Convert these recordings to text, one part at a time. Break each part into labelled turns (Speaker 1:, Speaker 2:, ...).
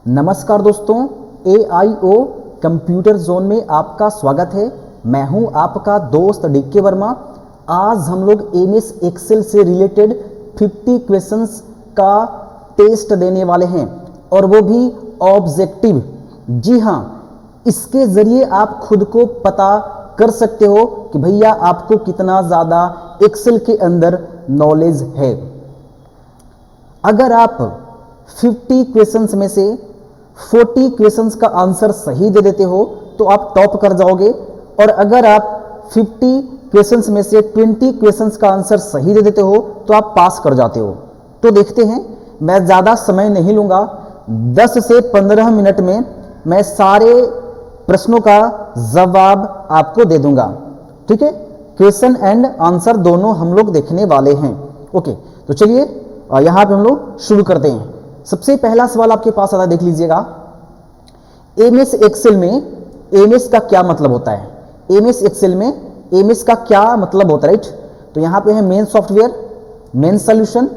Speaker 1: नमस्कार दोस्तों, AIO computer zone में आपका स्वागत है। मैं हूं आपका दोस्त DK वर्मा। आज हम लोग MS एक्सेल से रिलेटेड 50 क्वेश्चंस का टेस्ट देने वाले हैं और वो भी ऑब्जेक्टिव। जी हाँ, इसके ज़रिए आप खुद को पता कर सकते हो कि भैया आपको कितना ज़्यादा एक्सेल के अंदर नॉलेज है। अगर आप 50 क्वेश्चंस में से 40 क्वेश्चंस का आंसर सही दे देते हो तो आप टॉप कर जाओगे, और अगर आप 50 क्वेश्चंस में से 20 क्वेश्चंस का आंसर सही दे देते हो तो आप पास कर जाते हो। तो देखते हैं, मैं ज़्यादा समय नहीं लूँगा, 10 से 15 मिनट में मैं सारे प्रश्नों का जवाब आपको दे दूंगा। ठीक है, क्वेश्चन एंड आंसर दोनों हम लोग देखने वाले हैं। ओके, तो चलिए यहाँ पे हम लोग शुरू करते हैं। सबसे पहला सवाल आपके पास आता है, देख लीजिएगा। MS एक्सेल में MS का क्या मतलब होता है? MS एक्सेल में MS का क्या मतलब होता है, राइट? तो यहाँ पे है main software, main solution,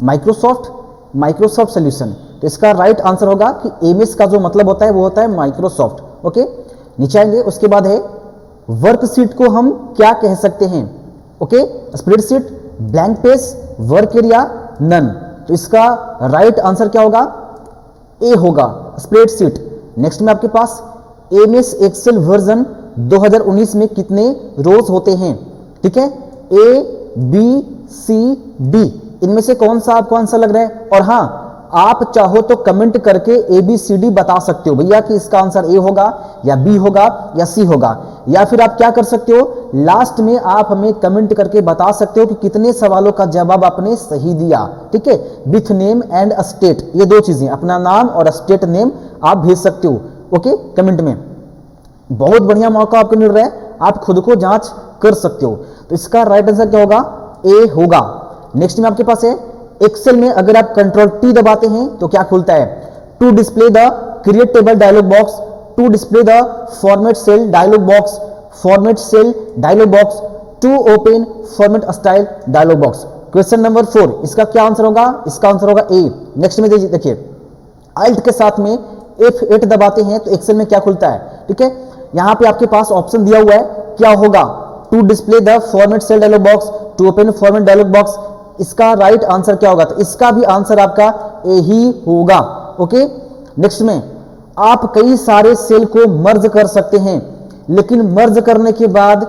Speaker 1: Microsoft solution. तो इसका राइट आंसर होगा कि MS का जो मतलब होता है वो होता है माइक्रोसॉफ्ट। ओके, नीचे आएंगे, उसके बाद है वर्कशीट को हम क्या कह सकते हैं? Okay, spreadsheet, blank page, work area, none. तो इसका राइट आंसर क्या होगा? ए होगा, स्प्रेडशीट। नेक्स्ट में आपके पास MS एक्सेल वर्जन 2019 में कितने रोज होते हैं? ठीक है, A, B, C, D, इनमें से कौन सा आपको आंसर लग रहा है? और हाँ, आप चाहो तो कमेंट करके ABCD बता सकते हो भैया कि इसका आंसर A होगा या B होगा या C होगा, या फिर आप क्या कर सकते हो, लास्ट में आप हमें कमेंट करके बता सकते हो कि कितने सवालों का जवाब आपने सही दिया। ठीक है, विथ नेम एंड स्टेट, ये दो चीजें, अपना नाम और स्टेट नेम आप भेज सकते हो। ओके, कमेंट में। बहुत बढ़िया मौका आपको मिल रहा है, आप खुद को जांच कर सकते हो। तो इसका राइट आंसर क्या होगा? ए होगा। नेक्स्ट में आपके पास है, एक्सेल में अगर आप कंट्रोल T दबाते हैं तो क्या खुलता है? To display the create table dialog box, to display the format cell dialog box, format cell dialog box, to open format style dialog box. Question number 4, इसका क्या आंसर होगा? इसका आंसर होगा ए। नेक्स्ट में देखिए, अल्ट के साथ में F8 दबाते हैं तो एक्सेल में क्या खुलता है? ठीक है, यहां पे आपके पास ऑप्शन दिया हुआ है, क्या होगा? To display the format cell dialog box, to open format dialog box. इसका राइट आंसर क्या होगा? तो इसका भी आंसर आपका ए ही होगा। ओके, नेक्स्ट में आप कई सारे सेल को मर्ज कर सकते हैं, लेकिन मर्ज करने के बाद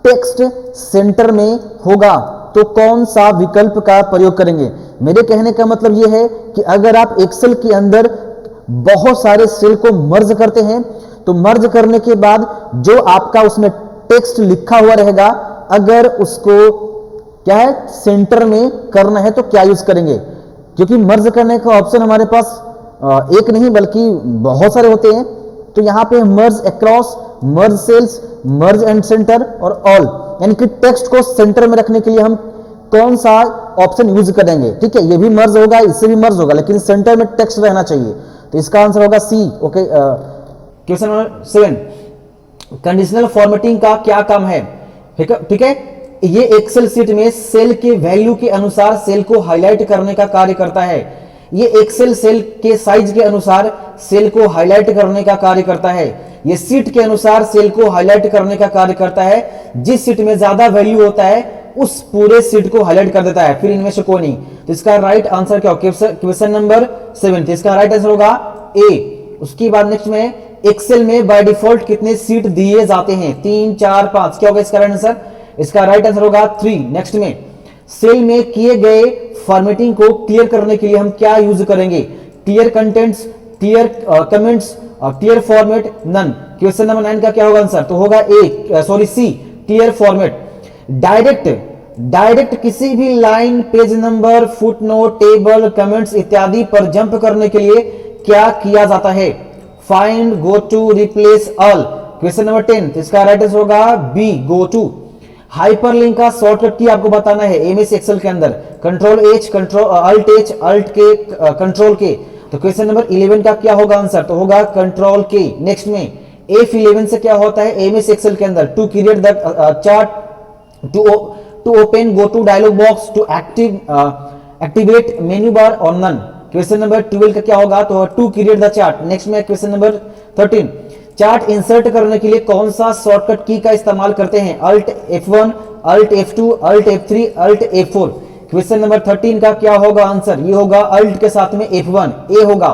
Speaker 1: टेक्स्ट सेंटर में होगा, तो कौन सा विकल्प का प्रयोग करेंगे? मेरे कहने का मतलब यह है कि अगर आप एक्सेल के अंदर बहुत सारे सेल को मर्ज करते हैं तो मर्ज करने के बाद जो आपका उसमें टेक्स्ट लिखा हुआ रहेगा, अगर उसको क्या है सेंटर में करना है तो क्या यूज करेंगे? क्योंकि मर्ज करने का ऑप्शन हमारे पास एक नहीं बल्कि बहुत सारे होते हैं। तो यहां पे merge across, merge cells, merge and center और ऑल, यानी कि टेक्स्ट को सेंटर में रखने के लिए हम कौन सा ऑप्शन यूज करेंगे? ठीक है, ये भी मर्ज होगा, इससे भी मर्ज होगा, लेकिन सेंटर में टेक्स्ट रहना चाहिए। तो इसका आंसर होगा C. Okay, question number 7, conditional formatting का क्या काम है? ठीक है, ये एक्सेल सीट में सेल के वैल्यू के अनुसार सेल को हाईलाइट करने का कार्य करता है। ये एक्सेल सेल के साइज के अनुसार सेल को हाईलाइट करने का कार्य करता है। ये सीट के अनुसार सेल को हाईलाइट करने का कार्य करता है। जिस सीट में ज्यादा वैल्यू होता है उस पूरे सीट को हाईलाइट कर देता है, फिर इनमें से कोई नहीं। तो इसका राइट आंसर क्या होगा? क्वेश्चन नंबर 7, इसका राइट आंसर होगा ए। उसके बाद नेक्स्ट में, एक्सेल में बाय डिफॉल्ट कितने सीट दिए जाते हैं? 3, 4, 5। क्या होगा इसका राइट आंसर? इसका राइट आंसर होगा 3। नेक्स्ट में, सेल में किए गए फॉर्मेटिंग को क्लियर करने के लिए हम क्या यूज करेंगे? Clear contents, clear comments, clear format, none. Question number 9 का क्या होगा आंसर? तो होगा सी, क्लियर फॉर्मेट। डायरेक्ट किसी भी line, page number, footnote, table, comments इत्यादि पर जंप करने के लिए क्या किया जाता है? Find, go to, replace, all. Question number 10, तो इसका राइट आंसर होगा बी, गो टू। हाइपरलिंक का शॉर्टकट की आपको बताना है MS एक्सेल के अंदर, control H, alt K, control K. तो क्वेश्चन नंबर 11 का क्या होगा आंसर? तो होगा कंट्रोल के। नेक्स्ट में, F11 से क्या होता है MS एक्सेल के अंदर? To create the chart, to open, go to dialog box, to activate menu bar और नन। क्वेश्चन नंबर 12 का क्या होगा, तो to create the chart. Next में क्वेश्चन नंबर 13, चार्ट इंसर्ट करने के लिए कौन सा शॉर्टकट की का इस्तेमाल करते हैं, alt F1, alt F2, alt F3, alt F4। Question number 13 का क्या होगा आंसर, ये होगा अल्ट के साथ में F1, ए होगा।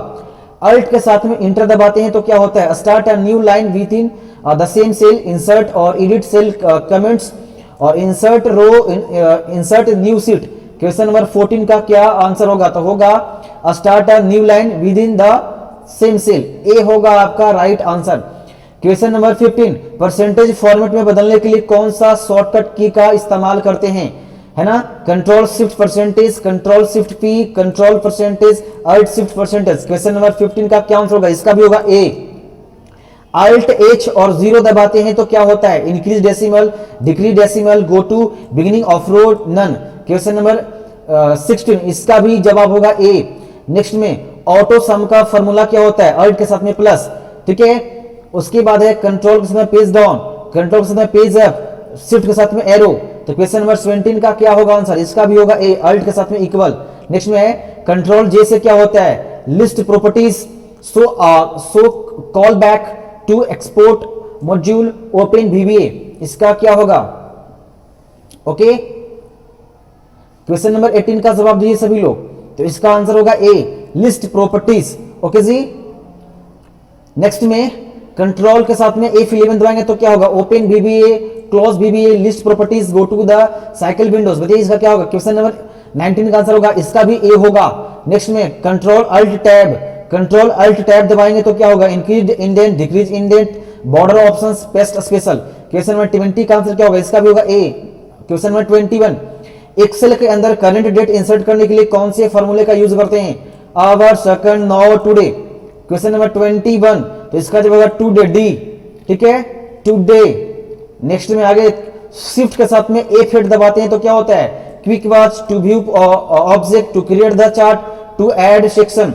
Speaker 1: अल्ट के साथ में इंटर दबाते हैं तो क्या होता है, start a new line within the same cell, insert और एडिट सेल कमेंट्स और insert row, insert new sheet. Question number 14 का क्या आंसर होगा, तो होगा start a new line within the same cell, A होगा आपका right answer. Question number 15, percentage format में बदलने के लिए कौन सा शॉर्टकट की का इस्तेमाल करते हैं, है ना, control shift percentage, control shift P, control percentage, alt shift percentage. Question number 15 का क्या आंसर होगा, इसका भी होगा ए। अल्ट H और 0 दबाते हैं तो क्या होता है, increase decimal, decrease decimal, go to beginning of row, none. Question number 16, इसका भी जवाब होगा ए। नेक्स्ट में ऑटो सम का फॉर्मूला क्या होता है, अल्ट के साथ में प्लस, ठीक है। उसके बाद है कंट्रोल के साथ में पेज डाउन, कंट्रोल के साथ में पेज अप, शिफ्ट के साथ में एरो। तो क्वेश्चन नंबर 17 का क्या होगा आंसर, इसका भी होगा ए, अल्ट के साथ में इक्वल। नेक्स्ट में है कंट्रोल जे से क्या होता है, list properties, so call back to export module, open VBA, इसका क्या होगा, ओके। क्वेश्चन नंबर 18 का जवाब दीजिए सभी लोग, तो इसका आंसर होगा A, list properties, okay ji. Next में कंट्रोल के साथ में F11 दबाएंगे तो क्या होगा, open VBA, close VBA, list properties, go to the cycle windows. बताइए इसका क्या होगा, क्वेश्चन नंबर 19 का आंसर होगा, इसका भी ए होगा। नेक्स्ट में control alt tab, control alt tab दबाएंगे तो क्या होगा, increase indent, decrease indent, border options, paste special. Question number 20 का आंसर क्या होगा, इसका भी होगा ए। क्वेश्चन नंबर 21, एक्सेल के अंदर करंट डेट इंसर्ट करने के लिए कौन से फॉर्मूले का यूज करते हैं, hour, second, now, today. Question number 21, तो इसका जवाब होगा टुडे, डी, ठीक है, टुडे। नेक्स्ट में आगे शिफ्ट के साथ में F8 दबाते हैं तो क्या होता है, quick watch, to view object, to create the chart, to add section.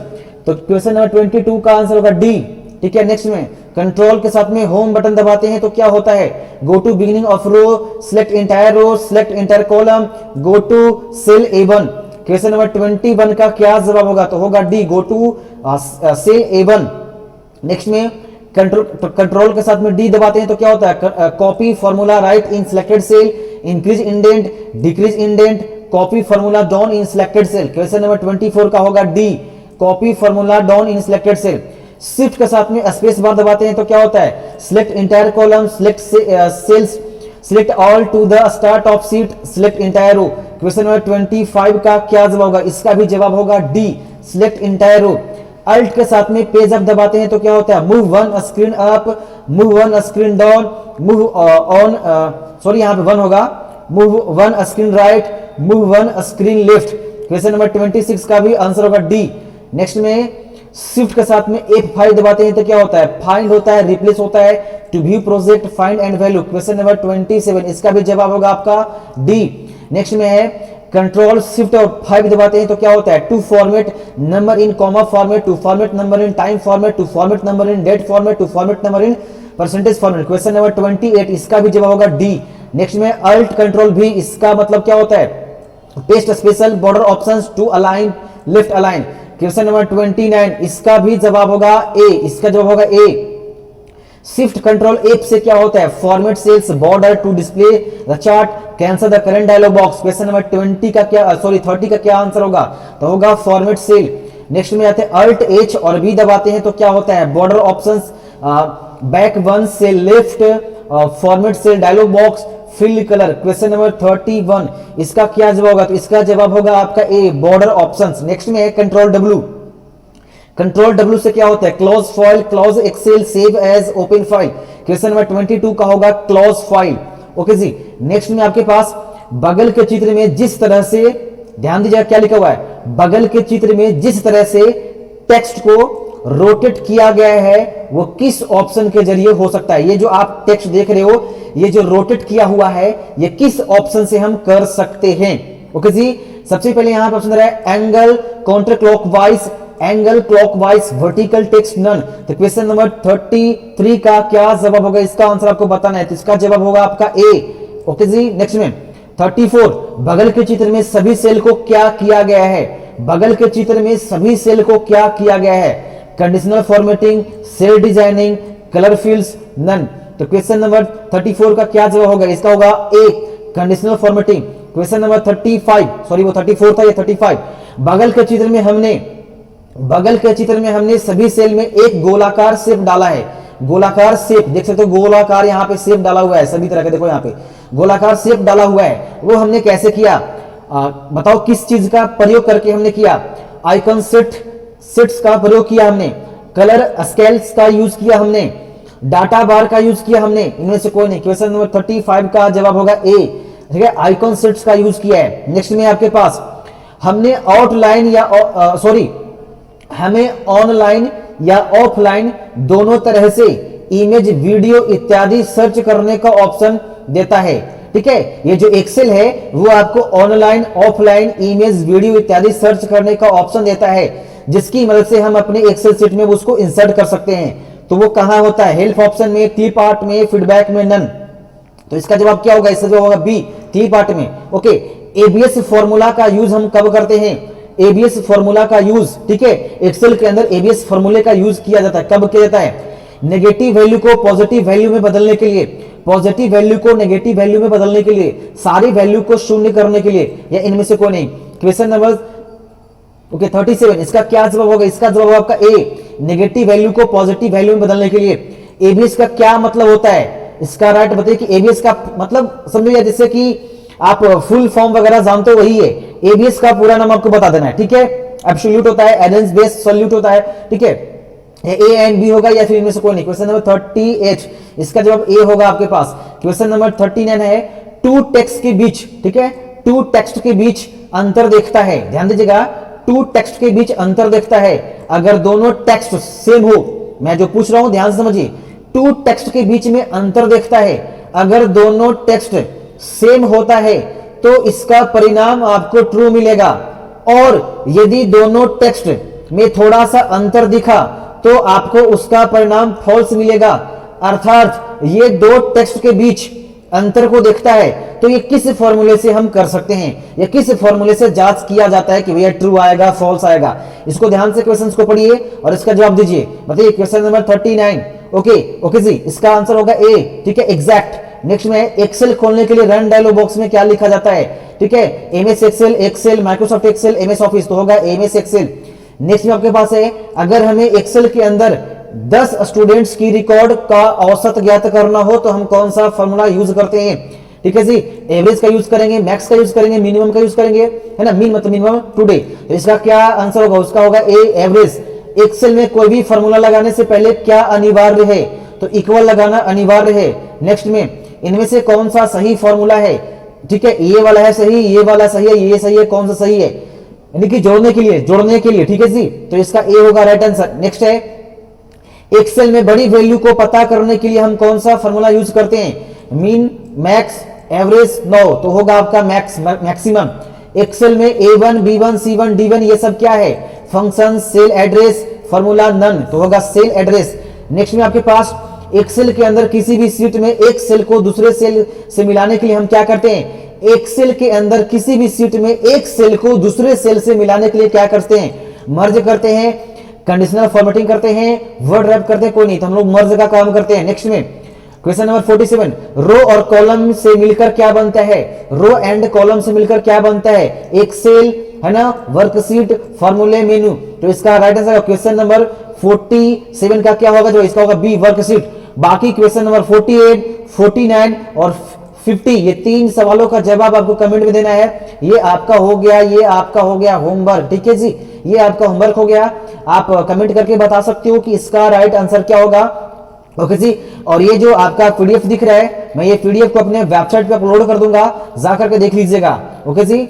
Speaker 1: तो क्वेश्चन नंबर 22 का आंसर होगा डी, ठीक है। नेक्स्ट में कंट्रोल के साथ में होम बटन दबाते हैं तो क्या होता है, go to beginning of row, select entire row, select entire column, go to cell A1। Question number 21 का क्या जवाब होगा, तो होगा D, go to cell A1। Next में कंट्रोल के साथ में डी दबाते हैं तो क्या होता है, copy formula right in selected cell, increase indent, decrease indent, copy formula down in selected cell. Question number 24 का होगा D, copy formula down in selected cell. Shift के साथ में स्पेस बार दबाते हैं तो क्या होता है, select entire column, select cells, select all to the start of sheet, select entire row. Question number 25 का क्या जवाब होगा, इसका भी जवाब होगा D, select entire row. Alt के साथ में पेज अप दबाते हैं तो क्या होता है, move one screen up, move one screen down, move on, sorry यहाँ पे वन होगा, move one screen right, move one screen left. Question number 26 का भी आंसर होगा डी। नेक्स्ट में शिफ्ट के साथ में F5 दबाते हैं तो क्या होता है, फाइंड होता है, रिप्लेस होता है, to view project, find and value. Question number 27, इसका भी जवाब होगा आपका डी। नेक्स्ट में है कंट्रोल शिफ्ट और 5 दबाते हैं तो क्या होता है, to format number in comma format, to format number in time format, to format number in date format, to format number in percentage format. Question number 28, इसका भी जवाब होगा डी। नेक्स्ट में अल्ट कंट्रोल भी, इसका मतलब क्या होता है, paste special, border options, to align, left align. Question number 29, इसका भी जवाब होगा ए, इसका जवाब होगा ए। शिफ्ट कंट्रोल F से क्या होता है, format cells, border, to display the chart, cancel the current dialog box. Question number 30 का क्या आंसर होगा, तो होगा फॉर्मेट सेल। नेक्स्ट में आते हैं अल्ट H और B दबाते हैं तो क्या होता है, बॉर्डर ऑप्शंस, बैक वन से left, format cell, dialog box, fill colour. Question number 31, इसका क्या जवाब होगा, तो इसका जवाब होगा आपका ए, बॉर्डर ऑप्शंस। नेक्स्ट में है कंट्रोल W, कंट्रोल W से क्या होता है, close file, close Excel, save as, open file. Question number 22 का होगा close file, okay ji. Next में आपके पास बगल के चित्र में जिस तरह से, ध्यान दीजिए क्या लिखा हुआ है, बगल के चित्र में जिस तरह से टेक्स्ट को रोटेट किया गया है वो किस ऑप्शन के जरिए हो सकता है। ये जो आप टेक्स्ट देख रहे हो, ये जो रोटेट किया हुआ है, ये किस ऑप्शन से हम कर सकते हैं, ओके जी। सबसे पहले यहां पर ऑप्शन है angle, counter clockwise, angle clockwise, vertical text, none. तो क्वेश्चन नंबर 33 का क्या जवाब होगा, इसका आंसर आपको बताना है, तो इसका जवाब होगा आपका ए, ओके जी। नेक्स्ट में 34, बगल के चित्र में सभी सेल को क्या किया गया है, बगल के चित्र में सभी सेल को क्या किया गया है, conditional formatting, cell designing, colour fields, none. तो क्वेश्चन नंबर 34 का क्या जवाब होगा, इसका होगा A, conditional formatting. Question number 35, sorry वो 34 था, ये 35। बगल के चित्र में हमने सभी सेल में एक गोलाकार शेप डाला है, गोलाकार शेप देख सकते हो, गोलाकार यहाँ पे शेप डाला हुआ है सभी तरह के, देखो यहाँ पे गोलाकार शेप डाला हुआ है। वो हमने कैसे किया, बताओ किस चीज का प्रयोग करके हमने किया, आइकन सेट्स का प्रयोग किया हमने, कलर स्केल्स का यूज किया हमने, डाटा बार का यूज किया हमने, इनमें से कोई नहीं। क्वेश्चन नंबर 35 का जवाब होगा ए, ठीक है, आइकन सेट्स का यूज किया है। नेक्स्ट में आपके पास हमने आउटलाइन या हमें ऑनलाइन या ऑफलाइन दोनों तरह से इमेज, वीडियो इत्यादि सर्च करने का ऑप्शन देता है, ठीक है। ये जो एक्सेल है वो आपको ऑनलाइन ऑफलाइन इमेज, वीडियो इत्यादि सर्च करने का ऑप्शन देता है, जिसकी मदद से हम अपने एक्सेल शीट में उसको इंसर्ट कर सकते हैं। तो वो कहां होता है, हेल्प ऑप्शन में, टी पार्ट में, फीडबैक में, नन। तो इसका जवाब क्या होगा, इसका जवाब होगा बी, टी पार्ट में। ओके, एबीएस फॉर्मूला का यूज हम कब करते हैं, एबीएस फॉर्मूला का यूज, ठीक है, एक्सेल के अंदर एबीएस फॉर्मूले का यूज किया जाता है। कब किया जाता है, नेगेटिव वैल्यू को पॉजिटिव वैल्यू में बदलने के लिए, पॉजिटिव वैल्यू को नेगेटिव वैल्यू में बदलने के लिए, सारी वैल्यू को शून्य करने के लिए, या इनमें से कोई नहीं। क्वेश्चन नंबर 37, इसका क्या जवाब होगा, इसका जवाब आपका ए, नेगेटिव वैल्यू को पॉजिटिव वैल्यू में बदलने के लिए। एबीएस का क्या मतलब होता है, इसका राइट बताइए कि एबीएस का मतलब समझिए, जैसे कि आप फुल फॉर्म वगैरह जानते हो वही है, एबीएस का पूरा नाम आपको बता देना है, ठीक है। एब्सोल्यूट होता है, एडेंस बेस्ड सोल्यूट होता है, ठीक है, ए एंड बी होगा या फिर इनमें से कोई नहीं। क्वेश्चन नंबर 38, इसका जवाब ए होगा आपके पास। क्वेश्चन नंबर 39 है, टू टेक्स्ट के बीच, ठीक है, टू टेक्स्ट के बीच अंतर देखता है, ध्यान दीजिएगा, टू टेक्स्ट के बीच अंतर देखता है अगर दोनों टेक्स्ट सेम हो। मैं जो पूछ रहा हूं ध्यान से समझिए, टू टेक्स्ट के बीच में अंतर देखता है अगर दोनों टेक्स्ट सेम होता है तो इसका परिणाम आपको ट्रू मिलेगा, और यदि दोनों टेक्स्ट में थोड़ा सा अंतर दिखा तो आपको उसका परिणाम फॉल्स मिलेगा। अर्थात ये दो टेक्स्ट के बीच अंतर को देखता है, तो ये किस फॉर्मूले से हम कर सकते हैं, या किस फॉर्मूले से जांच किया जाता है कि भैया ट्रू आएगा फॉल्स आएगा। इसको ध्यान से क्वेश्चंस को पढ़िए और इसका जवाब दीजिए। बताइए क्वेश्चन नंबर 39। ओके जी, इसका आंसर होगा ए, ठीक है, एग्जैक्ट। नेक्स्ट में एक्सेल खोलने के लिए रन डायलॉग बॉक्स में क्या लिखा जाता है, ठीक है, MS Excel, Microsoft Excel, MS Office, तो होगा एमएस एक्सेल। नेक्स्ट में आपके पास है, अगर हमें एक्सेल के अंदर 10 स्टूडेंट्स की रिकॉर्ड का औसत ज्ञात करना हो तो हम कौन सा फॉर्मूला यूज करते हैं, ठीक है जी, एवरेज का यूज करेंगे, मैक्स का यूज करेंगे, मिनिमम का यूज करेंगे, है ना, मीन मतलब मिनिमम टुडे। तो इसका क्या आंसर होगा, उसका होगा ए, एवरेज। एक्सेल में कोई भी फॉर्मूला लगाने से पहले क्या अनिवार्य है, तो इक्वल लगाना अनिवार्य है। नेक्स्ट में इनमें से कौन सा सही फॉर्मूला है, ठीक है, ये वाला है सही, ये वाला सही है, ये सही है, कौन सा सही है, यानी कि जोड़ने के लिए, ठीक है जी, तो इसका ए होगा राइट आंसर। नेक्स्ट है, एक्सेल में बड़ी वैल्यू को पता करने के लिए हम कौन सा फॉर्मूला यूज करते हैं, मीन, मैक्स, एवरेज, नो, तो होगा आपका मैक्सिमम। एक्सेल में A1, B1, C1, D1 ये सब क्या है, function, cell address, formula, none, तो होगा सेल एड्रेस। नेक्स्ट में आपके पास एक्सेल के अंदर किसी भी शीट में एक सेल को दूसरे सेल से मिलाने के लिए हम क्या करते हैं, एक्सेल के अंदर किसी भी शीट में एक सेल को दूसरे सेल से मिलाने के लिए क्या करते हैं, मर्ज करते हैं, कंडीशनल फॉर्मेटिंग करते हैं, वर्ड रैप करते हैं, कोई नहीं, तो हम लोग मर्ज का काम करते हैं। नेक्स्ट में क्वेश्चन नंबर 47, रो और कॉलम से मिलकर क्या बनता है, रो एंड कॉलम से मिलकर क्या बनता है, एक्सेल, है ना, वर्कशीट, फॉर्मूले, मेनू। तो इसका राइट आंसर क्वेश्चन नंबर 47 का क्या होगा, जो इसका होगा बी, वर्कशीट। बाकी क्वेश्चन नंबर 48, 49 और 50 ये 3 सवालों का जवाब आपको कमेंट में देना है। ये आपका हो गया, ये आपका हो गया होमवर्क, ठीक है जी, ये आपका होमवर्क हो गया। आप कमेंट करके बता सकते हो कि इसका राइट आंसर क्या होगा। ओके जी, और ये जो आपका पीडीएफ दिख रहा है, मैं ये पीडीएफ को अपने वेबसाइट पे अपलोड कर दूंगा, जाकर के देख लीजिएगा। ओके जी।